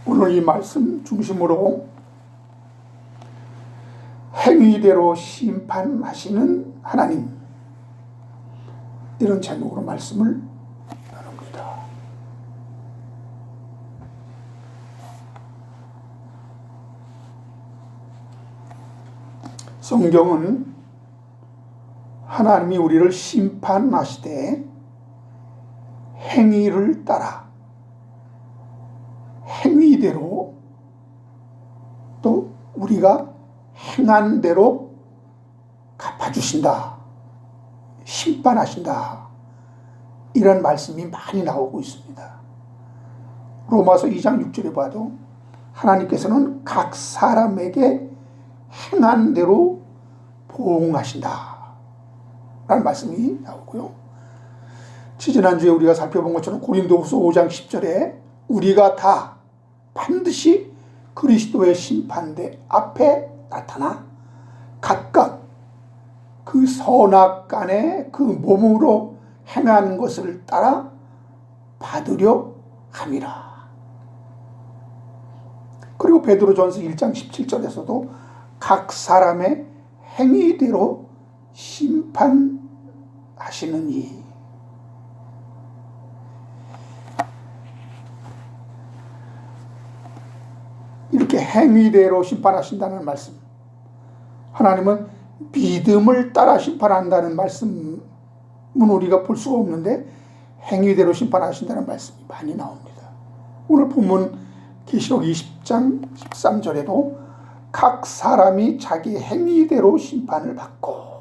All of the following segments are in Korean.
오늘 이 말씀 중심으로 행위대로 심판하시는 하나님, 이런 제목으로 말씀을 나눕니다. 성경은 하나님이 우리를 심판하시되 행위를 따라 행위대로 또 우리가 행한 대로 갚아주신다, 심판하신다, 이런 말씀이 많이 나오고 있습니다. 로마서 2장 6절에 봐도 하나님께서는 각 사람에게 행한 대로 보응하신다 라는 말씀이 나오고요. 지난주에 우리가 살펴본 것처럼 고린도후서 5장 10절에 우리가 다 반드시 그리스도의 심판대 앞에 나타나 각각 그 선악간에 그 몸으로 행한 것을 따라 받으려 함이라. 그리고 베드로전서 1장 17절에서도 각 사람의 행위대로 심판하시느니, 이렇게 행위대로 심판하신다는 말씀, 하나님은 믿음을 따라 심판한다는 말씀은 우리가 볼 수가 없는데 행위대로 심판하신다는 말씀이 많이 나옵니다. 오늘 본문 계시록 20장 13절에도 각 사람이 자기 행위대로 심판을 받고,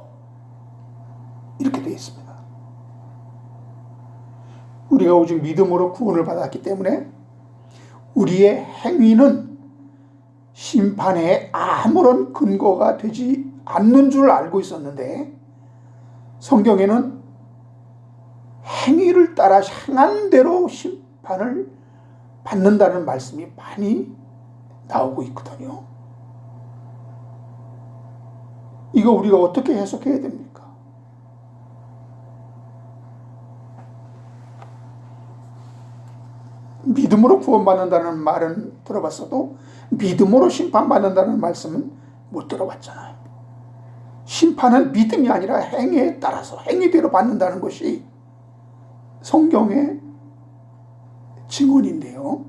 이렇게 되어 있습니다. 우리가 오직 믿음으로 구원을 받았기 때문에 우리의 행위는 심판에 아무런 근거가 되지 않는 줄 알고 있었는데, 성경에는 행위를 따라 행한 대로 심판을 받는다는 말씀이 많이 나오고 있거든요. 이거 우리가 어떻게 해석해야 됩니까? 믿음으로 구원받는다는 말은 들어봤어도 믿음으로 심판받는다는 말씀은 못 들어봤잖아요. 심판은 믿음이 아니라 행위에 따라서 행위대로 받는다는 것이 성경의 증언인데요.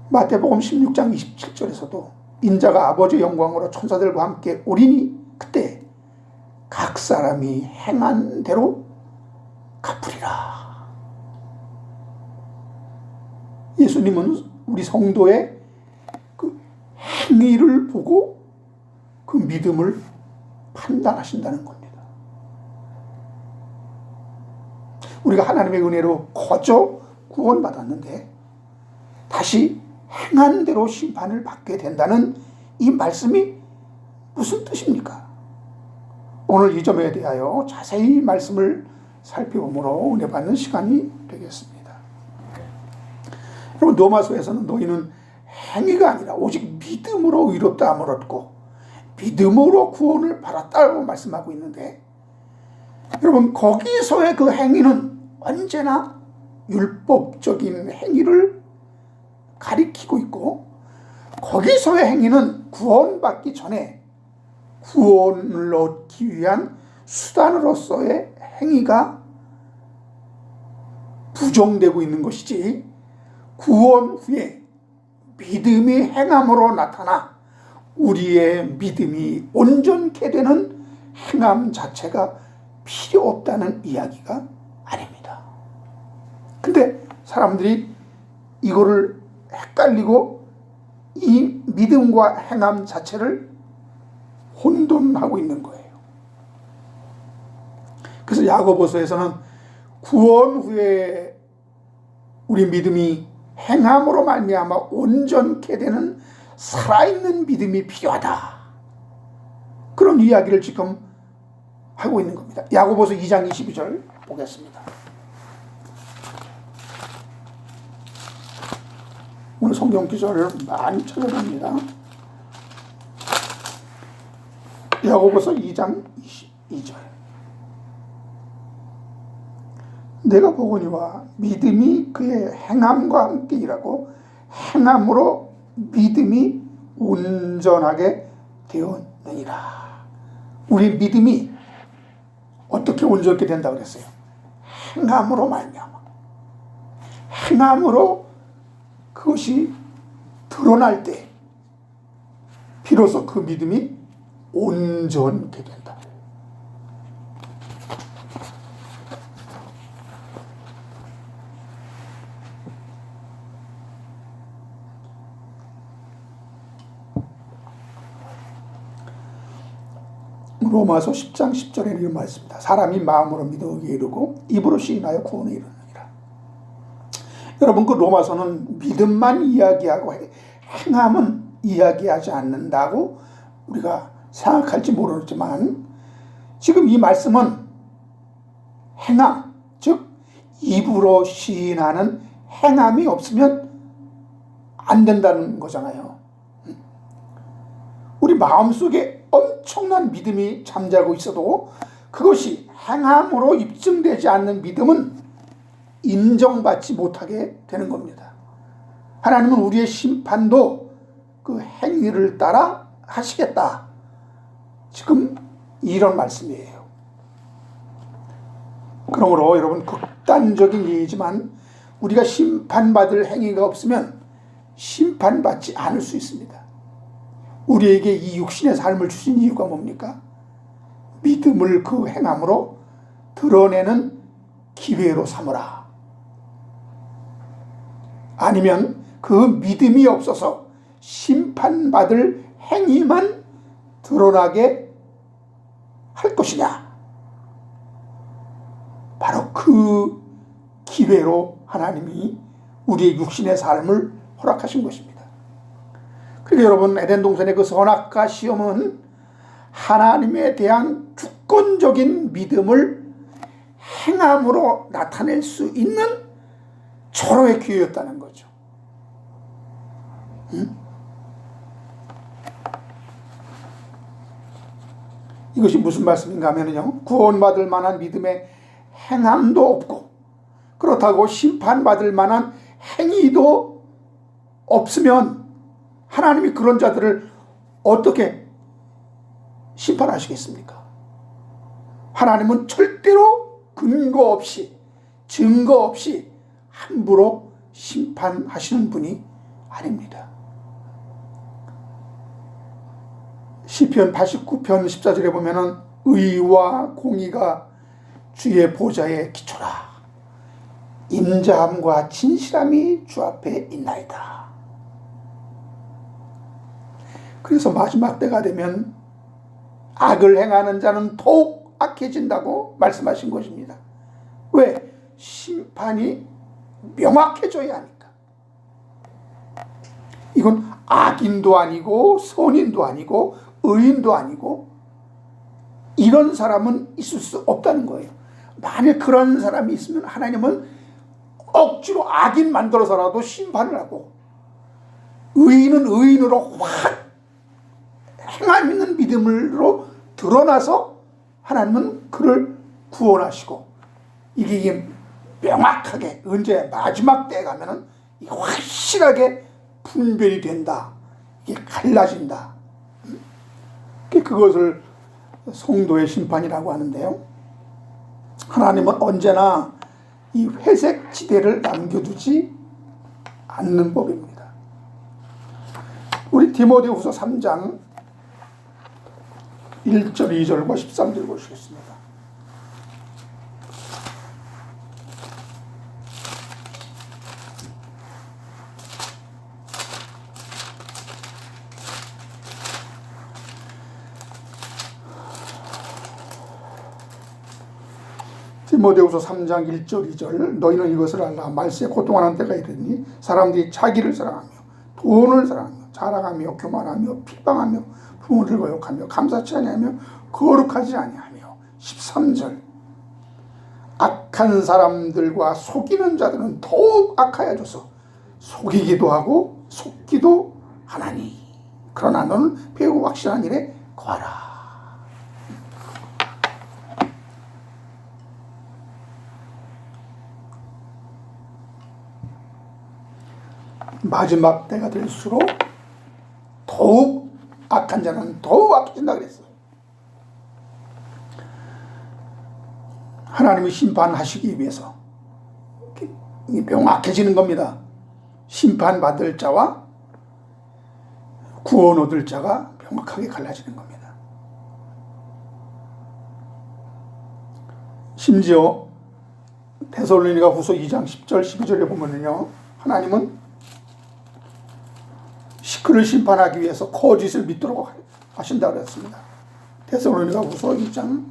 마태복음 16장 27절에서도 인자가 아버지 영광으로 천사들과 함께 오리니 그때 각 사람이 행한 대로 갚으리라. 예수님은 우리 성도의 그 행위를 보고 그 믿음을 판단하신다는 겁니다. 우리가 하나님의 은혜로 거저 구원받았는데 다시 행한 대로 심판을 받게 된다는 이 말씀이 무슨 뜻입니까? 오늘 이 점에 대하여 자세히 말씀을 살펴보므로 은혜 받는 시간이 되겠습니다. 여러분, 로마서에서는 너희는 행위가 아니라 오직 믿음으로 의롭다함을 얻고 믿음으로 구원을 받았다고 말씀하고 있는데, 여러분, 거기서의 그 행위는 언제나 율법적인 행위를 가리키고 있고, 거기서의 행위는 구원받기 전에 구원을 얻기 위한 수단으로서의 행위가 부정되고 있는 것이지, 구원 후에 믿음이 행함으로 나타나 우리의 믿음이 온전케 되는 행함 자체가 필요 없다는 이야기가 아닙니다. 근데 사람들이 이거를 헷갈리고 이 믿음과 행함 자체를 혼돈하고 있는 거예요. 그래서 야고보서에서는 구원 후에 우리 믿음이 행함으로 말미암아 온전케 되는 살아있는 믿음이 필요하다, 그런 이야기를 지금 하고 있는 겁니다. 야고보서 2장 22절 보겠습니다. 오늘 성경 기절을 많이 찾아봅니다. 야고보서 2장 22절. 내가 보거니와 믿음이 그의 행함과 함께 일하고 행함으로 믿음이 온전하게 되었느니라. 우리 믿음이 어떻게 온전하게 된다고 그랬어요? 행함으로 말미암아. 행함으로 그것이 드러날 때 비로소 그 믿음이 온전하게 된다. 로마서 10장 10절에 이런 말씀입니다. 사람이 마음으로 믿음에 이르고 입으로 시인하여 구원에 이르느니라. 여러분, 그 로마서는 믿음만 이야기하고 행함은 이야기하지 않는다고 우리가 생각할지 모르지만, 지금 이 말씀은 행함, 즉 입으로 시인하는 행함이 없으면 안 된다는 거잖아요. 우리 마음속에 엄청난 믿음이 잠자고 있어도 그것이 행함으로 입증되지 않는 믿음은 인정받지 못하게 되는 겁니다. 하나님은 우리의 심판도 그 행위를 따라 하시겠다. 지금 이런 말씀이에요. 그러므로 여러분, 극단적인 얘기지만 우리가 심판받을 행위가 없으면 심판받지 않을 수 있습니다. 우리에게 이 육신의 삶을 주신 이유가 뭡니까? 믿음을 그 행함으로 드러내는 기회로 삼으라. 아니면 그 믿음이 없어서 심판받을 행위만 드러나게 할 것이냐? 바로 그 기회로 하나님이 우리의 육신의 삶을 허락하신 것입니다. 그러니까 여러분, 에덴 동산의 그 선악과 시험은 하나님에 대한 주권적인 믿음을 행함으로 나타낼 수 있는 절호의 기회였다는 거죠. 이것이 무슨 말씀인가 하면요, 구원받을 만한 믿음의 행함도 없고 그렇다고 심판받을 만한 행위도 없으면 하나님이 그런 자들을 어떻게 심판하시겠습니까? 하나님은 절대로 근거 없이, 증거 없이 함부로 심판하시는 분이 아닙니다. 시편 89편 14절에 보면은 의와 공의가 주의 보좌에 기초라. 인자함과 진실함이 주 앞에 있나이다. 그래서 마지막 때가 되면 악을 행하는 자는 더욱 악해진다고 말씀하신 것입니다. 왜? 심판이 명확해져야 하니까. 이건 악인도 아니고 선인도 아니고 의인도 아니고 이런 사람은 있을 수 없다는 거예요. 만약 그런 사람이 있으면 하나님은 억지로 악인 만들어서라도 심판을 하고, 의인은 의인으로 확 행함 있는 믿음으로 드러나서 하나님은 그를 구원하시고, 이게 명확하게 언제 마지막 때에 가면은 확실하게 분별이 된다. 이게 갈라진다. 그것을 성도의 심판이라고 하는데요. 하나님은 언제나 이 회색 지대를 남겨두지 않는 법입니다. 우리 디모데후서 3장 1절, 2절과 13절 보시겠습니다. 디모데후서 3장 1절 2절 너희는 이것을 알라. 말세에 고통하는 때가 이르니 사람들이 자기를 사랑하며 돈을 사랑하며 자랑하며 교만하며 핍박하며 부모를 거역하며 감사치 아니하며 거룩하지 아니하며. 13절 악한 사람들과 속이는 자들은 더욱 악하여져서 속이기도 하고 속기도 하나니 그러나 너는 배우고 확실한 일에 거하라. 마지막 때가 될수록 더욱 악한 자는 더욱 악해진다 그랬어요. 하나님이 심판하시기 위해서 명확해지는 겁니다. 심판받을 자와 구원 얻을 자가 명확하게 갈라지는 겁니다. 심지어 데살로니가 후서 2장 10절 12절에 보면요, 하나님은 그를 심판하기 위해서 거짓을 믿도록 하신다 그랬습니다. 데살로니가 후서 2장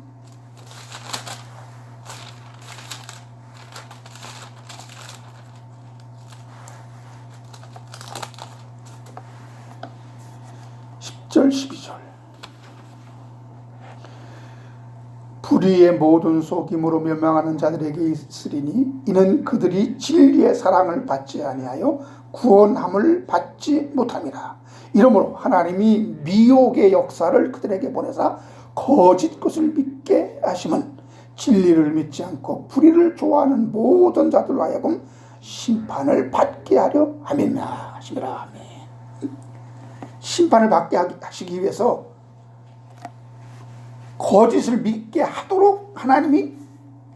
10절 12절. 불의의 모든 속임으로 멸망하는 자들에게 있으리니 이는 그들이 진리의 사랑을 받지 아니하여 구원함을 받지 못함이라. 이러므로 하나님이 미혹의 역사를 그들에게 보내사 거짓 것을 믿게 하심은 진리를 믿지 않고 불의를 좋아하는 모든 자들로 하여금 심판을 받게 하려 함이라 하심이라. 아멘. 심판을 받게 하시기 위해서 거짓을 믿게 하도록 하나님이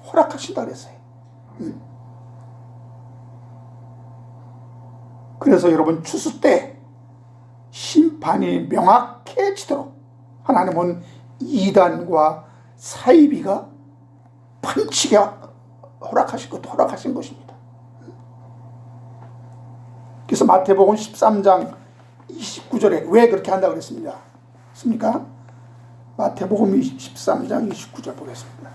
허락하신다 그랬어요. 그래서 여러분, 추수 때 심판이 명확해지도록 하나님은 이단과 사이비가 판치게 허락하신 것입니다. 그래서 마태복음 13장 29절에 왜 그렇게 한다고 그랬습니까? 마태복음 13장 29절 보겠습니다.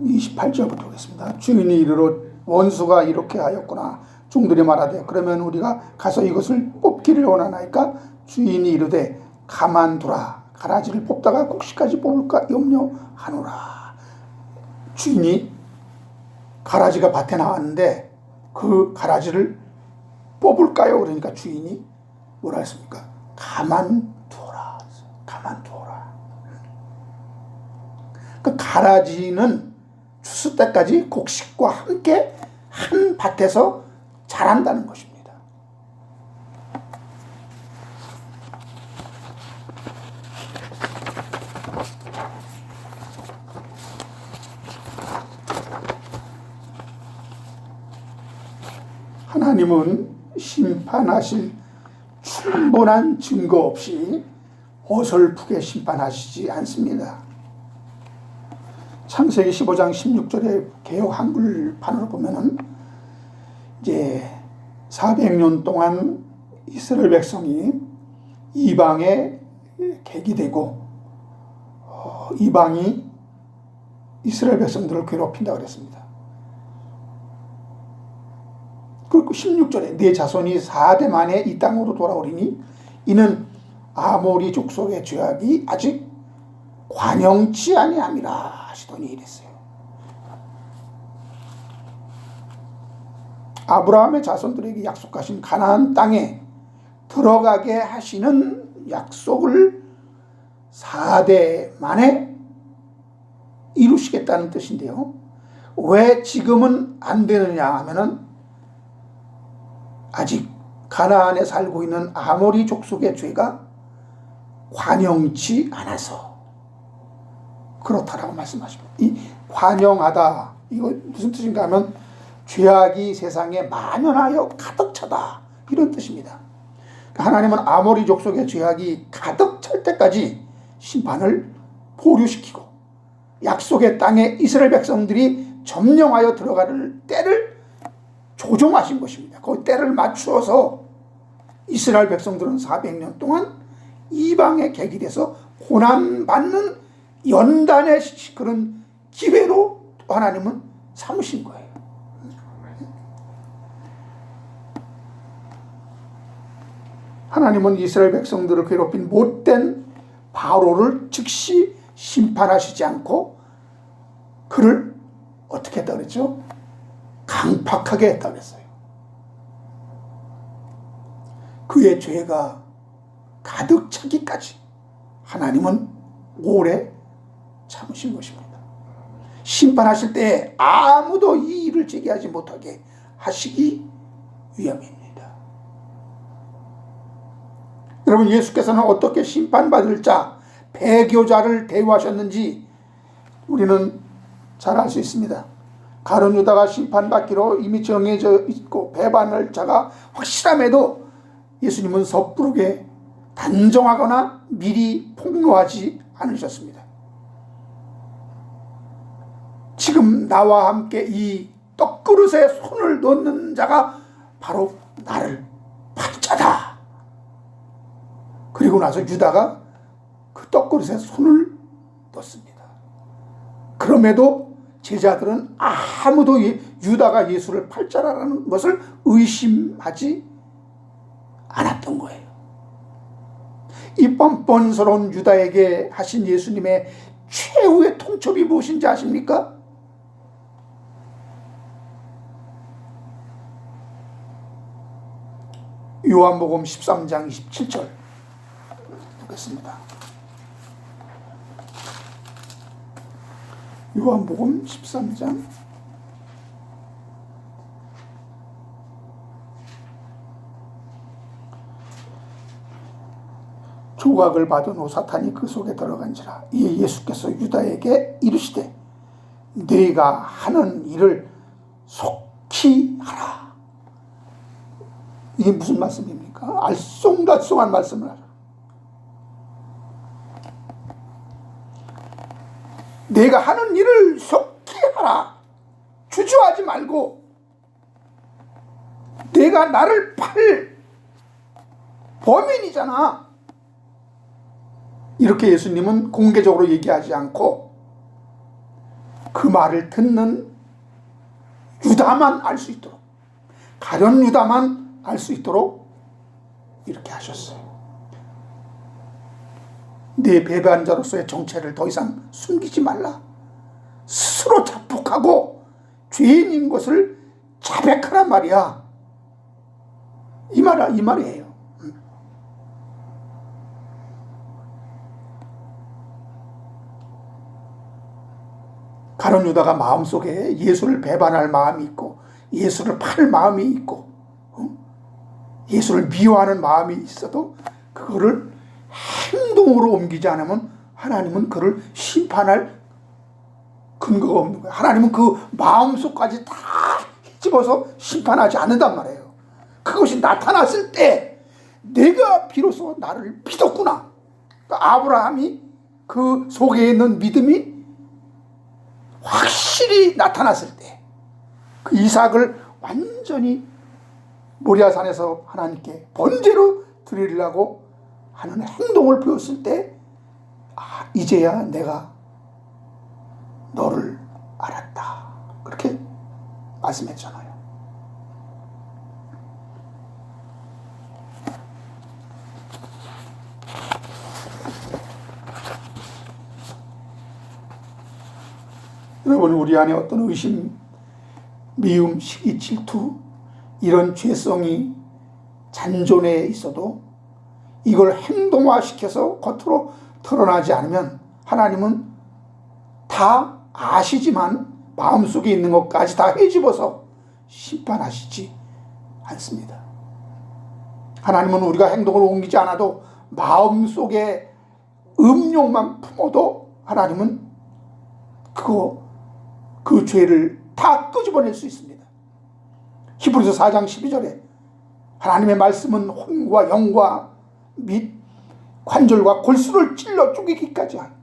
(28절부터) 보겠습니다. 주인이 이르러 원수가 이렇게 하였구나. 종들이 말하되 그러면 우리가 가서 이것을 뽑기를 원하나이까? 주인이 이르되 가만두라. 가라지를 뽑다가 곡식까지 뽑을까 염려하노라. 주인이 가라지가 밭에 나왔는데 그 가라지를 뽑을까요? 그러니까 주인이 뭐라 했습니까? 가만두어라. 가만두어라. 그 가라지는 추수 때까지 곡식과 함께 한 밭에서 자란다는 것입니다. 하나님은 심판하실 충분한 증거 없이 어설프게 심판하시지 않습니다. 창세기 15장 16절의 개역 한글판으로 보면은 이제 400년 동안 이스라엘 백성이 이방에 객이 되고 이방이 이스라엘 백성들을 괴롭힌다고 그랬습니다. 그리고 16절에 내 자손이 4대 만에 이 땅으로 돌아오리니 이는 아모리 족속의 죄악이 아직 관영치 아니함이라 하시더니 이랬어요. 아브라함의 자손들에게 약속하신 가나안 땅에 들어가게 하시는 약속을 4대 만에 이루시겠다는 뜻인데요. 왜 지금은 안 되느냐 하면은 아직 가나안에 살고 있는 아모리 족속의 죄가 관영치 않아서 그렇다라고 말씀하십니다. 이 관영하다, 이거 무슨 뜻인가 하면 죄악이 세상에 만연하여 가득 차다, 이런 뜻입니다. 하나님은 아모리 족속의 죄악이 가득 찰 때까지 심판을 보류시키고 약속의 땅에 이스라엘 백성들이 점령하여 들어갈 때를 조정하신 것입니다. 그 때를 맞추어서 이스라엘 백성들은 400년 동안 이방의 객이 돼서 고난받는 연단의 그런 기회로 하나님은 삼으신 거예요. 하나님은 이스라엘 백성들을 괴롭힌 못된 바로를 즉시 심판하시지 않고 그를 어떻게 했다 그랬죠? 강팍하게 했다 그랬어요. 그의 죄가 가득 차기까지 하나님은 오래 참으신 것입니다. 심판하실 때 아무도 이 일을 제기하지 못하게 하시기 위함입니다. 여러분, 예수께서는 어떻게 심판받을 자, 배교자를 대우하셨는지 우리는 잘 알 수 있습니다. 가룟 유다가 심판받기로 이미 정해져 있고 배반할 자가 확실함에도 예수님은 섣부르게 단정하거나 미리 폭로하지 않으셨습니다. 지금 나와 함께 이 떡그릇에 손을 넣는 자가 바로 나를 팔 자다. 그리고 나서 유다가 그 떡그릇에 손을 넣습니다. 그럼에도 제자들은 아무도 유다가 예수를 팔 자라는 것을 의심하지 않았던 거예요. 이 뻔뻔스러운 유다에게 하신 예수님의 최후의 통첩이 무엇인지 아십니까? 요한복음 13장 27절 보겠습니다. 요한복음 13장 조각을 받은 후 사탄이 그 속에 들어간지라. 이에 예수께서 유다에게 이르시되 네가 하는 일을 속히 하라. 이게 무슨 말씀입니까? 알쏭달쏭한 말씀을 하라. 내가 하는 일을 속히 하라. 주저하지 말고 내가 나를 팔 범인이잖아. 이렇게 예수님은 공개적으로 얘기하지 않고 그 말을 듣는 유다만 알 수 있도록, 가룟 유다만 알 수 있도록 이렇게 하셨어요. 내 배반자로서의 정체를 더 이상 숨기지 말라. 스스로 자폭하고 죄인인 것을 자백하란 말이야. 이 말이에요. 가룟 유다가 마음속에 예수를 배반할 마음이 있고 예수를 팔 마음이 있고 예수를 미워하는 마음이 있어도 그거를 행동으로 옮기지 않으면 하나님은 그를 심판할 근거가 없는 거예요. 하나님은 그 마음속까지 다 집어서 심판하지 않는단 말이에요. 그것이 나타났을 때 내가 비로소 나를 믿었구나. 아브라함이 그 속에 있는 믿음이 확실히 나타났을 때 그 이삭을 완전히 모리아산에서 하나님께 번제로 드리려고 하는 행동을 보였을 때 이제야 내가 너를 알았다. 그렇게 말씀했잖아요. 여러분, 우리 안에 어떤 의심, 미움, 시기, 질투 이런 죄성이 잔존해 있어도 이걸 행동화시켜서 겉으로 드러나지 않으면 하나님은 다 아시지만 마음속에 있는 것까지 다 헤집어서 심판하시지 않습니다. 하나님은 우리가 행동을 옮기지 않아도 마음속에 음욕만 품어도 하나님은 그 죄를 다 끄집어낼 수 있습니다. 히브리서 4장 12절에 하나님의 말씀은 혼과 영과 및 관절과 골수를 찔러 쪼개기까지 한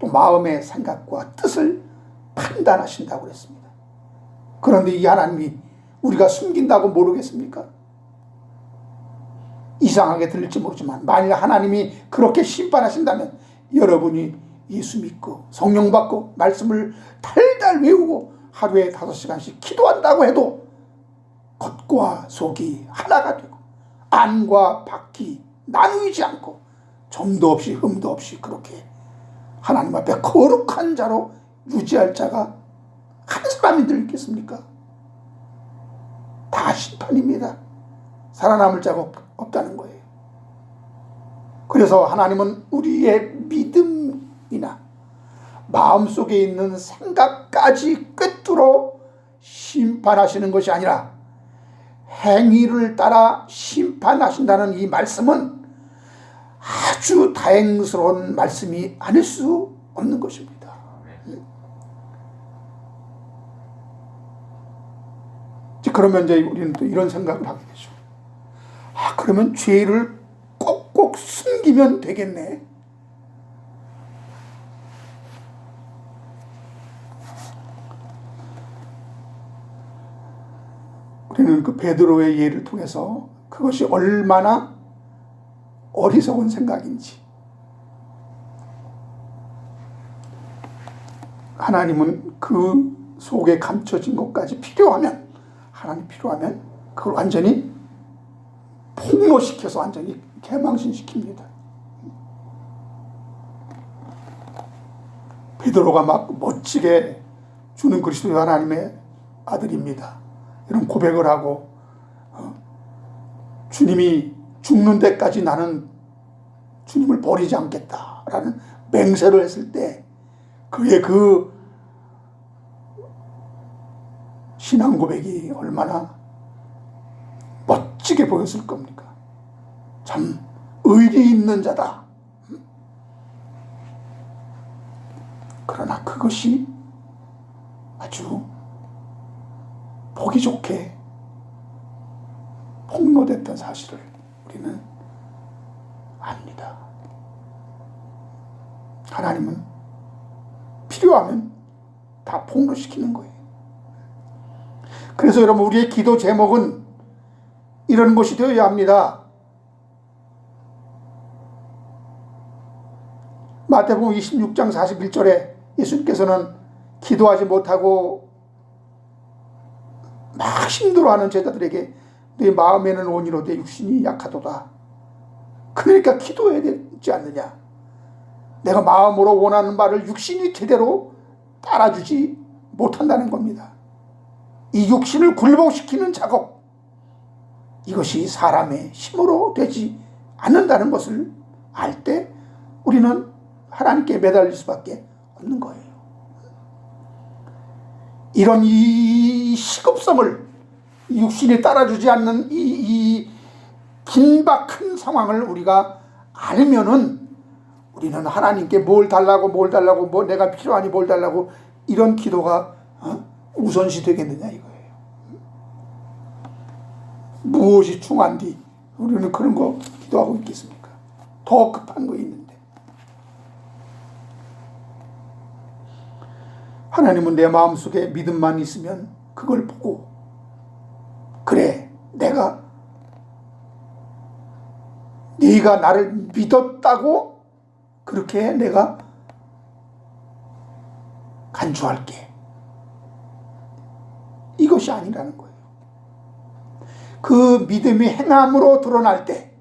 또 마음의 생각과 뜻을 판단하신다고 그랬습니다. 그런데 이 하나님이 우리가 숨긴다고 모르겠습니까? 이상하게 들릴지 모르지만 만일 하나님이 그렇게 심판하신다면 여러분이 예수 믿고 성령 받고 말씀을 달달 외우고 하루에 5시간씩 기도한다고 해도 겉과 속이 하나가 되고 안과 밖이 나누이지 않고 점도 없이 흠도 없이 그렇게 하나님 앞에 거룩한 자로 유지할 자가 한 사람인들 있겠습니까? 다 심판입니다. 살아남을 자가 없다는 거예요. 그래서 하나님은 우리의 믿음이나 마음속에 있는 생각까지 꿰뚫어 심판하시는 것이 아니라 행위를 따라 심판하신다는 이 말씀은 아주 다행스러운 말씀이 아닐 수 없는 것입니다. 그러면 이제 우리는 또 이런 생각을 하게 되죠. 그러면 죄를 꼭꼭 숨기면 되겠네. 우리는 그 베드로의 예를 통해서 그것이 얼마나 어리석은 생각인지, 하나님은 그 속에 감춰진 것까지 하나님 필요하면 그걸 완전히 폭로시켜서 완전히 개망신시킵니다. 베드로가 막 멋지게 주는 그리스도의 하나님의 아들입니다, 이런 고백을 하고 주님이 죽는 데까지 나는 주님을 버리지 않겠다라는 맹세를 했을 때 그의 그 신앙 고백이 얼마나 멋지게 보였을 겁니까? 참 의리 있는 자다. 그러나 그것이 아주 보기 좋게 폭로됐던 사실을 우리는 압니다. 하나님은 필요하면 다 폭로시키는 거예요. 그래서 여러분, 우리의 기도 제목은 이런 것이 되어야 합니다. 마태복음 26장 41절에 예수님께서는 기도하지 못하고 막 힘들어하는 제자들에게 내 마음에는 온이로되 육신이 약하도다. 그러니까 기도해야 되지 않느냐. 내가 마음으로 원하는 바를 육신이 제대로 따라주지 못한다는 겁니다. 이 육신을 굴복시키는 작업, 이것이 사람의 힘으로 되지 않는다는 것을 알 때 우리는 하나님께 매달릴 수밖에 없는 거예요. 이런 이 시급성을, 육신이 따라주지 않는 이 긴박한 상황을 우리가 알면은 우리는 하나님께 뭘 달라고 뭐 내가 필요하니 뭘 달라고 이런 기도가 우선시 되겠느냐 이거예요. 무엇이 중한디 우리는 그런 거 기도하고 있겠습니까? 더 급한 거 있는데. 하나님은 내 마음속에 믿음만 있으면 그걸 보고, 그래, 네가 나를 믿었다고 그렇게 내가 간주할게. 이것이 아니라는 거예요. 그 믿음이 행함으로 드러날 때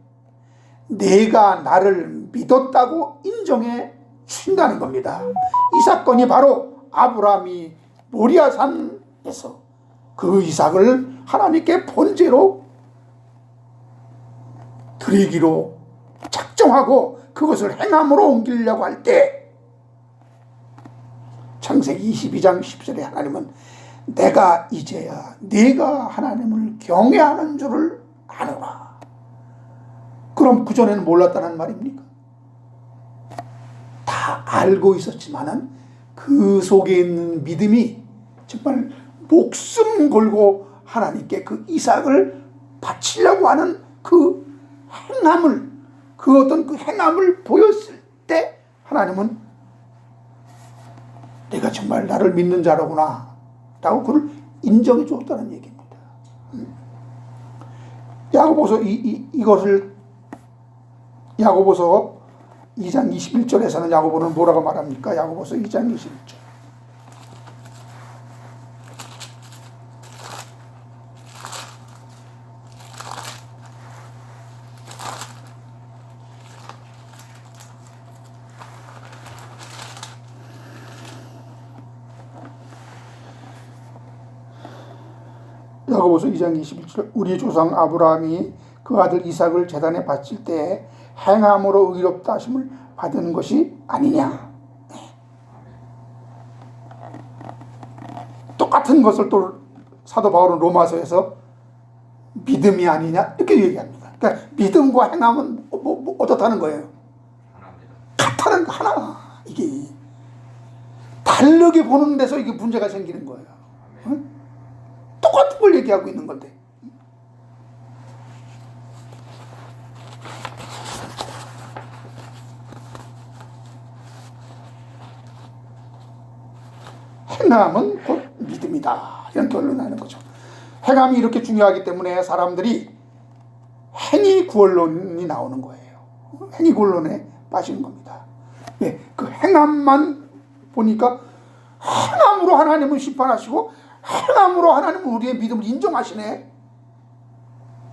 내가 나를 믿었다고 인정해 준다는 겁니다. 이 사건이 바로 아브라함이 모리아산에서 그 이삭을 하나님께 번제로 드리기로 작정하고 그것을 행함으로 옮기려고 할 때 창세기 22장 10절에 하나님은 내가 이제야 네가 하나님을 경외하는 줄을 아노라. 그럼 그전에는 몰랐다는 말입니까? 다 알고 있었지만은 그 속에 있는 믿음이 정말 목숨 걸고 하나님께 그 이삭을 바치려고 하는 그 행함을, 그 어떤 그 행함을 보였을 때 하나님은 내가 정말 나를 믿는 자로구나 라고 그를 인정해 주었다는 얘기입니다. 야고보서 이것을 야고보서 2장 21절에서는 야고보는 뭐라고 말합니까? 야고보서 2장 21절. 야고보서 2장 21절 우리 조상 아브라함이 그 아들 이삭을 제단에 바칠 때 행함으로 의롭다 하심을 받은 것이 아니냐. 똑같은 것을 또 사도 바울은 로마서에서 믿음이 아니냐 이렇게 얘기합니다. 그러니까 믿음과 행함은 어떻다는 거예요? 같다는 거 하나. 이게 다르게 보는 데서 이게 문제가 생기는 거예요. 응? 똑같은 걸 얘기하고 있는 건데. 행함은 곧 믿음이다. 이런 결론이 나는 거죠. 행함이 이렇게 중요하기 때문에 사람들이 행위 구원론이 나오는 거예요. 행위 구원론에 빠지는 겁니다. 네, 그 행함만 보니까 행함으로 하나님은 심판하시고 행함으로 하나님은 우리의 믿음을 인정하시네.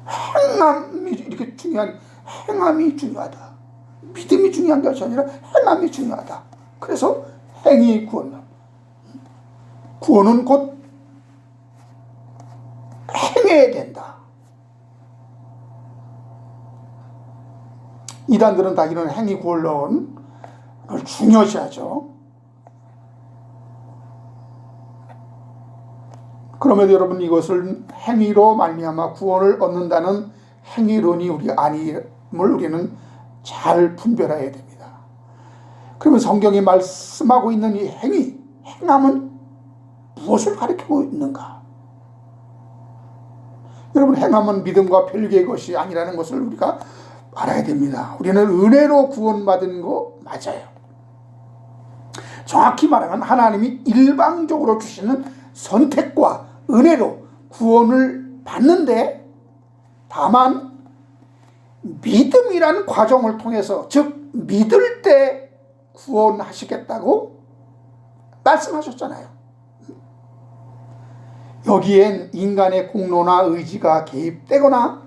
행함이 이렇게 중요한, 행함이 중요하다. 믿음이 중요한 것이 아니라 행함이 중요하다. 그래서 행위 구원론. 구원은 곧 행해야 된다. 이단들은 다 이런 행위 구원론을 중요시하죠. 그럼에도 여러분 이것을 행위로 말미암아 구원을 얻는다는 행위론이 우리 아님을 우리는 잘 분별해야 됩니다. 그러면 성경이 말씀하고 있는 이 행위, 행함은 무엇을 가리키고 있는가? 여러분 행함은 믿음과 별개의 것이 아니라는 것을 우리가 알아야 됩니다. 우리는 은혜로 구원받은 거 맞아요. 정확히 말하면 하나님이 일방적으로 주시는 선택과 은혜로 구원을 받는데 다만 믿음이라는 과정을 통해서 즉 믿을 때 구원하시겠다고 말씀하셨잖아요. 여기엔 인간의 공로나 의지가 개입되거나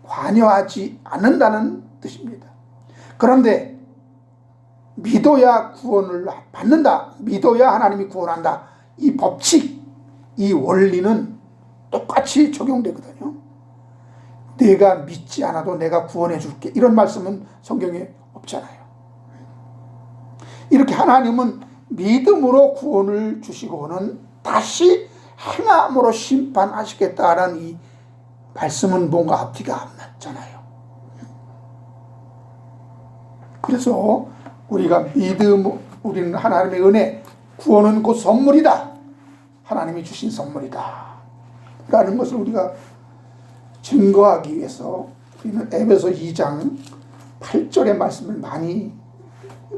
관여하지 않는다는 뜻입니다. 그런데 믿어야 구원을 받는다. 믿어야 하나님이 구원한다. 이 법칙, 이 원리는 똑같이 적용되거든요. 내가 믿지 않아도 내가 구원해 줄게. 이런 말씀은 성경에 없잖아요. 이렇게 하나님은 믿음으로 구원을 주시고는 다시 행함으로 심판하시겠다라는 이 말씀은 뭔가 앞뒤가 안 맞잖아요. 그래서 우리가 우리는 하나님의 은혜, 구원은 곧 선물이다. 하나님이 주신 선물이다. 라는 것을 우리가 증거하기 위해서 우리는 에베소 2장 8절의 말씀을 많이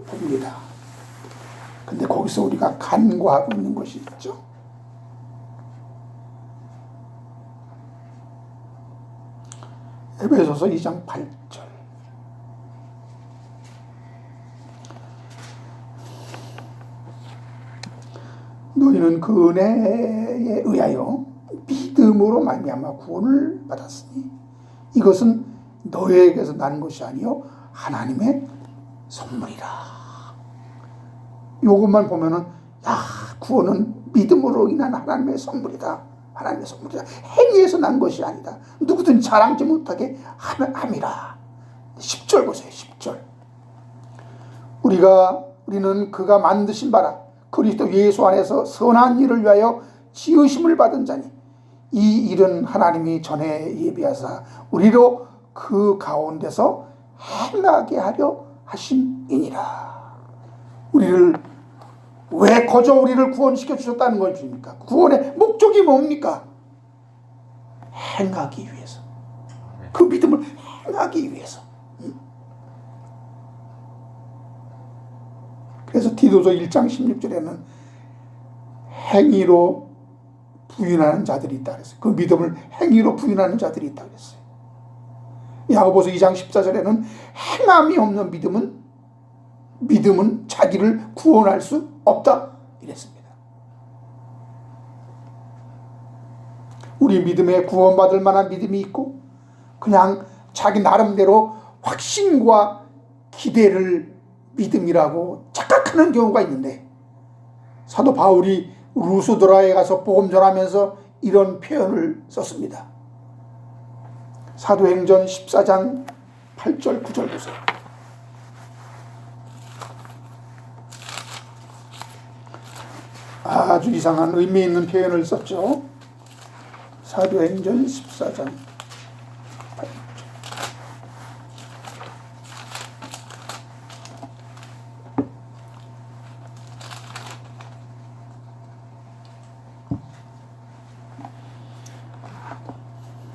봅니다. 근데 거기서 우리가 간과하고 있는 것이 있죠. 에베소서 2장 8절. 너희는 그 은혜에 의하여 믿음으로 말미암아 구원을 받았으니 이것은 너희에게서 난 것이 아니요 하나님의 선물이라. 이것만 보면은 구원은 믿음으로 인한 하나님의 선물이다. 하나님의 선물이다. 행위에서 난 것이 아니다. 누구든 자랑지 못하게 함이라. 10절 보세요. 10절. 우리는 그가 만드신 바라 그리스도 예수 안에서 선한 일을 위하여 지으심을 받은 자니 이 일은 하나님이 전에 예비하사 우리로 그 가운데서 행하게 하려 하심이니라. 왜 거저 우리를 구원시켜 주셨다는 것입니까? 구원의 목적이 뭡니까? 행하기 위해서. 그 믿음을 행하기 위해서. 그래서 디도서 1장 16절에는 행위로 부인하는 자들이 있다 그랬어요. 그 믿음을 행위로 부인하는 자들이 있다 그랬어요. 야고보서 2장 14절에는 행함이 없는 믿음은 자기를 구원할 수 없다 이랬습니다. 우리 믿음에 구원받을 만한 믿음이 있고 그냥 자기 나름대로 확신과 기대를 믿음이라고 착각하는 경우가 있는데 사도 바울이 루스드라에 가서 복음 전하면서 이런 표현을 썼습니다. 사도행전 14장 8절 9절 보세요. 아주 이상한 의미 있는 표현을 썼죠. 사도행전 14장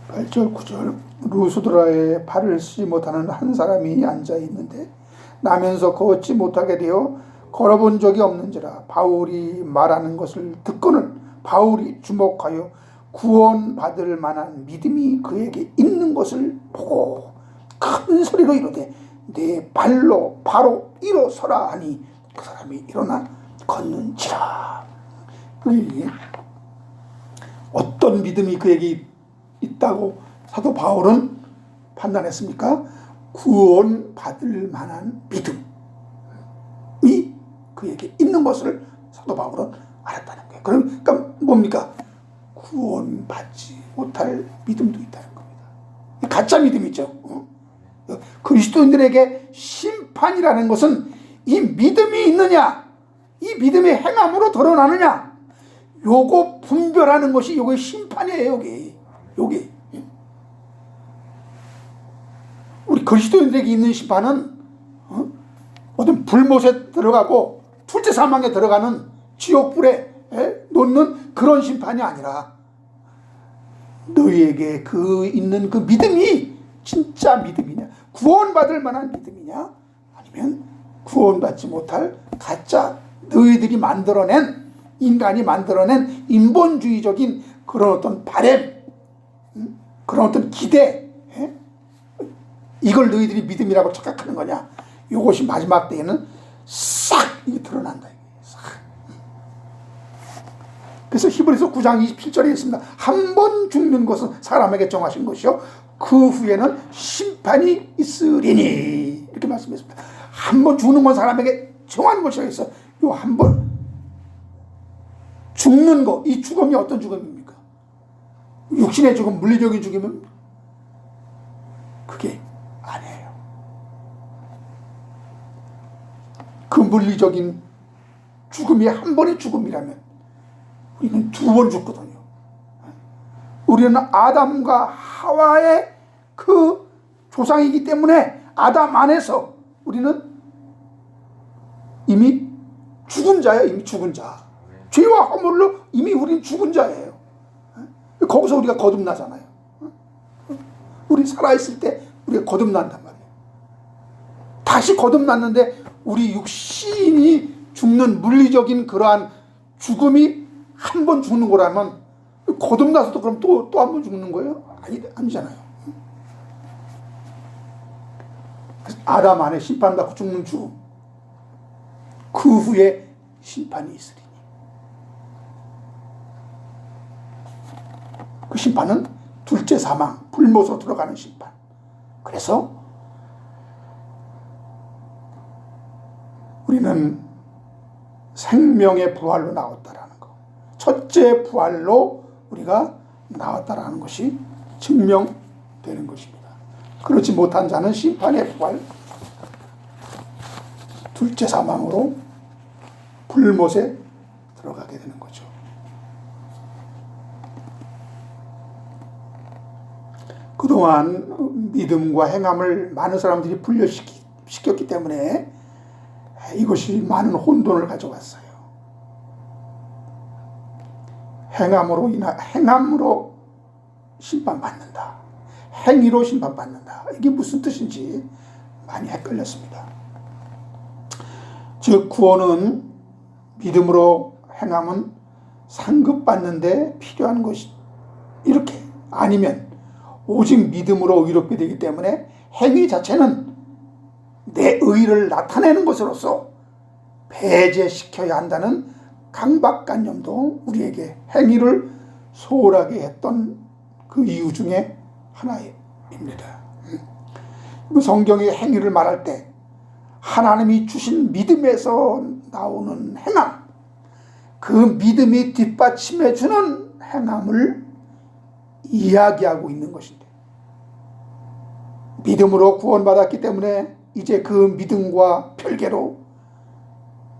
8절 9절. 루스드라에 발을 쓰지 못하는 한 사람이 앉아 있는데 나면서 걷지 못하게 되어 걸어본 적이 없는지라. 바울이 말하는 것을 듣고는 바울이 주목하여 구원받을 만한 믿음이 그에게 있는 것을 보고 큰 소리로 이르되 내 발로 바로 일어서라 하니 그 사람이 일어나 걷는지라. 어떤 믿음이 그에게 있다고 사도 바울은 판단했습니까? 구원받을 만한 믿음이 그에게 있는 것을 사도 바울은 알았다는 거예요. 그러니까 뭡니까? 구원받지 못할 믿음도 있다는 겁니다. 가짜 믿음이죠. 그리스도인들에게 심판이라는 것은 이 믿음이 있느냐, 이 믿음의 행함으로 드러나느냐, 요거 분별하는 것이 요게 심판이에요. 요게 우리 그리스도인들에게 있는 심판은 어떤 불못에 들어가고 둘째 사망에 들어가는 지옥불에 놓는 그런 심판이 아니라 너희에게 있는 그 믿음이 진짜 믿음이냐, 구원받을 만한 믿음이냐, 아니면 구원받지 못할 가짜 너희들이 만들어낸, 인간이 만들어낸 인본주의적인 그런 어떤 바램, 그런 어떤 기대, 이걸 너희들이 믿음이라고 착각하는 거냐. 이것이 마지막 때에는 싹 이게 드러난다. 싹. 그래서 히브리서 9장 27절에 있습니다. 한 번 죽는 것은 사람에게 정하신 것이요 그 후에는 심판이 있으리니, 이렇게 말씀했습니다. 한 번 죽는 건 사람에게 정한 것이라 해서 요 한 번 죽는 거, 이 죽음이 어떤 죽음입니까? 육신의 죽음, 물리적인 죽음은 그게 아니에요. 그 물리적인 죽음이 한 번의 죽음이라면 우리는 두 번 죽거든요. 우리는 아담과 하와의 그 조상이기 때문에 아담 안에서 우리는 이미 죽은 자예요. 이미 죽은 자. 죄와 허물로 이미 우리는 죽은 자예요. 거기서 우리가 거듭나잖아요. 우리 살아있을 때 우리가 거듭난단 말이에요. 다시 거듭났는데 우리 육신이 죽는 물리적인 그러한 죽음이 한 번 죽는 거라면 거듭나서도 그럼 또 한 번 죽는 거예요? 아니잖아요. 아담 안에 심판받고 죽는 죽음, 그 후에 심판이 있으리니, 그 심판은 둘째 사망, 불못으로 들어가는 심판. 그래서 우리는 생명의 부활로 나왔다라는 거, 첫째 부활로 우리가 나왔다라는 것이 증명되는 것입니다. 그렇지 못한 자는 심판의 부활, 둘째 사망으로 불못에 들어가게 되는 거죠. 그동안 믿음과 행함을 많은 사람들이 분열시켰기 때문에 이것이 많은 혼돈을 가져왔어요. 행함으로 심판받는다, 행위로 심판받는다, 이게 무슨 뜻인지 많이 헷갈렸습니다. 즉 구원은 믿음으로 행함은 상급받는데 필요한 것이, 이렇게 아니면 오직 믿음으로 의롭게 되기 때문에 행위 자체는 내 의를 나타내는 것으로서 배제시켜야 한다는 강박관념도 우리에게 행위를 소홀하게 했던 그 이유 중에 하나입니다. 성경의 행위를 말할 때 하나님이 주신 믿음에서 나오는 행함, 그 믿음이 뒷받침해 주는 행함을 이야기하고 있는 것인데, 믿음으로 구원받았기 때문에 이제 그 믿음과 별개로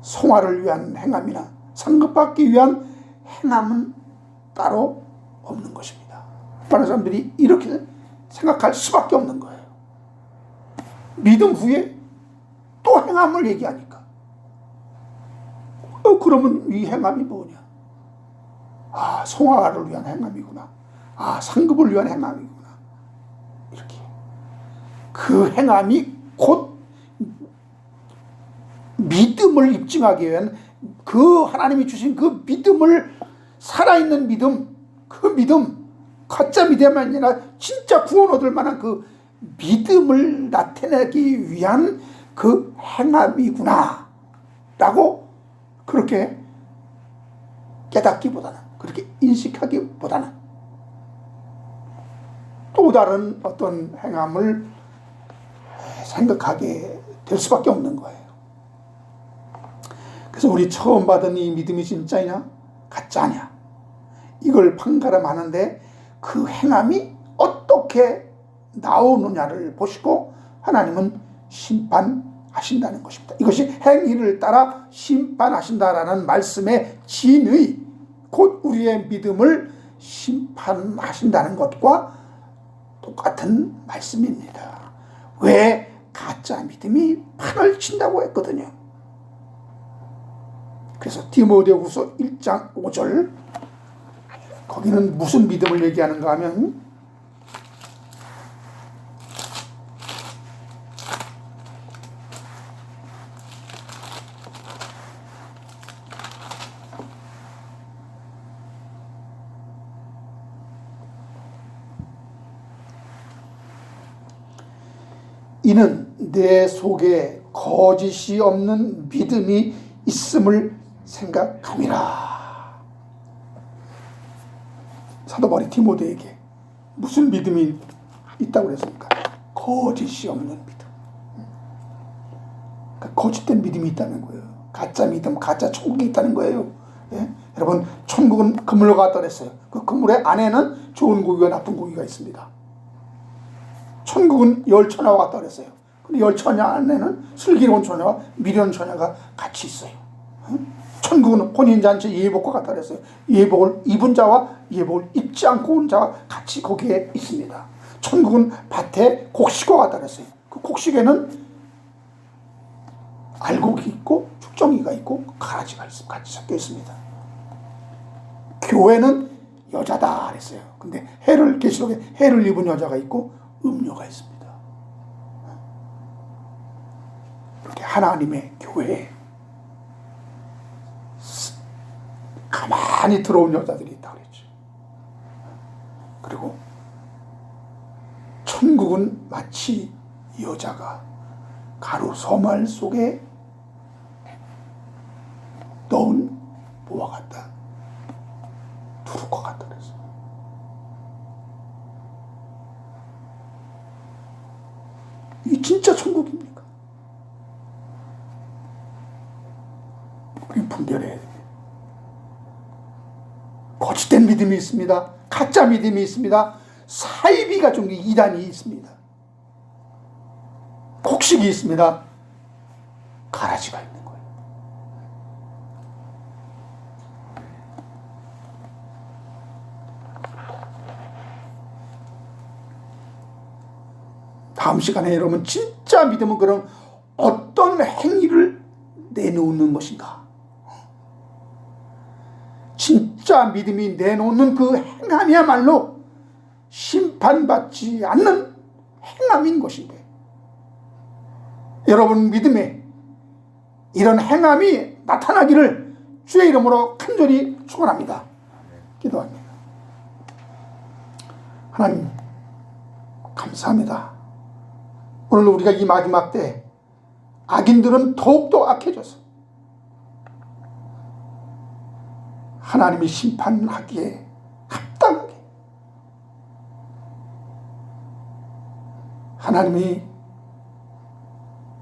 송화를 위한 행함이나 상급받기 위한 행함은 따로 없는 것입니다. 많은 사람들이 이렇게 생각할 수밖에 없는 거예요. 믿음 후에 또 행함을 얘기하니까 그러면 이 행함이 뭐냐? 송화를 위한 행함이구나. 상급을 위한 행함이구나. 이렇게 그 행함이 곧 믿음을 입증하기 위한 그 하나님이 주신 그 믿음을, 살아있는 믿음, 그 믿음, 가짜 믿음이 아니라 진짜 구원 얻을 만한 그 믿음을 나타내기 위한 그 행함이구나 라고 그렇게 깨닫기보다는, 그렇게 인식하기보다는 또 다른 어떤 행함을 생각하게 될 수밖에 없는 거예요. 그래서 우리 처음 받은 이 믿음이 진짜냐 가짜냐, 이걸 판가름하는데 그 행함이 어떻게 나오느냐를 보시고 하나님은 심판하신다는 것입니다. 이것이 행위를 따라 심판하신다라는 말씀의 진의, 곧 우리의 믿음을 심판하신다는 것과 똑같은 말씀입니다. 왜 가짜 믿음이 판을 친다고 했거든요. 그래서 디모데후서 1장 5절, 거기는 무슨 믿음을 얘기하는가 하면 이는 내 속에 거짓이 없는 믿음이 있음을 생각함이라. 사도 바울이 디모데에게 무슨 믿음이 있다고 그랬습니까? 거짓이 없는 믿음. 그러니까 거짓된 믿음이 있다는 거예요. 가짜 믿음, 가짜 천국이 있다는 거예요. 예? 여러분, 천국은 그물과 같다 그랬어요. 그 그물의 안에는 좋은 고기와 나쁜 고기가 있습니다. 천국은 열처녀와 같다 그랬어요. 근데 열처녀 안에는 슬기로운 처녀와 미련한 처녀가 같이 있어요. 천국은 혼인잔치 예복과 같다 그랬어요. 예복을 입은 자와 예복을 입지 않고 온 자와 같이 거기에 있습니다. 천국은 밭에 곡식과 같다 그랬어요. 그 곡식에는 알곡이 있고 축정이가 있고 가라지가 같이 섞여 있습니다. 교회는 여자다 그랬어요. 근데 계시록에 해를 입은 여자가 있고 음료가 있습니다. 이렇게 하나님의 교회에 가만히 들어온 여자들이 있다고 그랬죠. 그리고 천국은 마치 여자가 가루 소말 속에 넣은 뭐와 같다, 두릅과 같다 그랬어요. 이게 진짜 천국입니까? 우리 분별해야 됩니다. 거짓된 믿음이 있습니다. 가짜 믿음이 있습니다. 사이비가 종교 이단이 있습니다. 곡식이 있습니다. 가라지가 있는 거예요. 다음 시간에 여러분, 진짜 믿음은 그럼 어떤 행위를 내놓는 것인가? 진짜 믿음이 내놓는 그 행함이야말로 심판받지 않는 행함인 것인데, 여러분 믿음에 이런 행함이 나타나기를 주의 이름으로 간절히 축원합니다. 기도합니다. 하나님 감사합니다. 오늘 우리가 이 마지막 때 악인들은 더욱더 악해져서 하나님이 심판하기에 합당하게 하나님이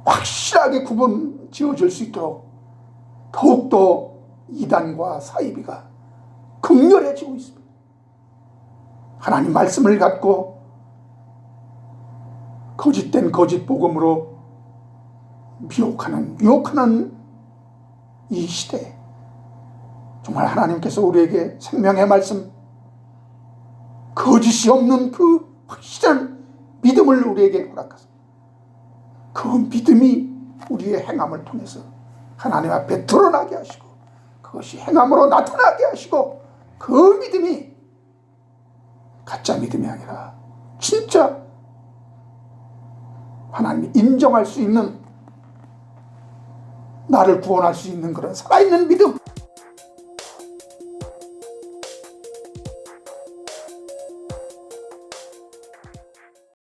확실하게 구분 지어질 수 있도록 더욱더 이단과 사이비가 극렬해지고 있습니다. 하나님 말씀을 갖고 거짓된 거짓 복음으로 유혹하는 이 시대에 정말 하나님께서 우리에게 생명의 말씀, 거짓이 없는 그 확실한 믿음을 우리에게 허락하사 그 믿음이 우리의 행함을 통해서 하나님 앞에 드러나게 하시고 그것이 행함으로 나타나게 하시고 그 믿음이 가짜 믿음이 아니라 진짜 하나님이 인정할 수 있는, 나를 구원할 수 있는 그런 살아있는 믿음,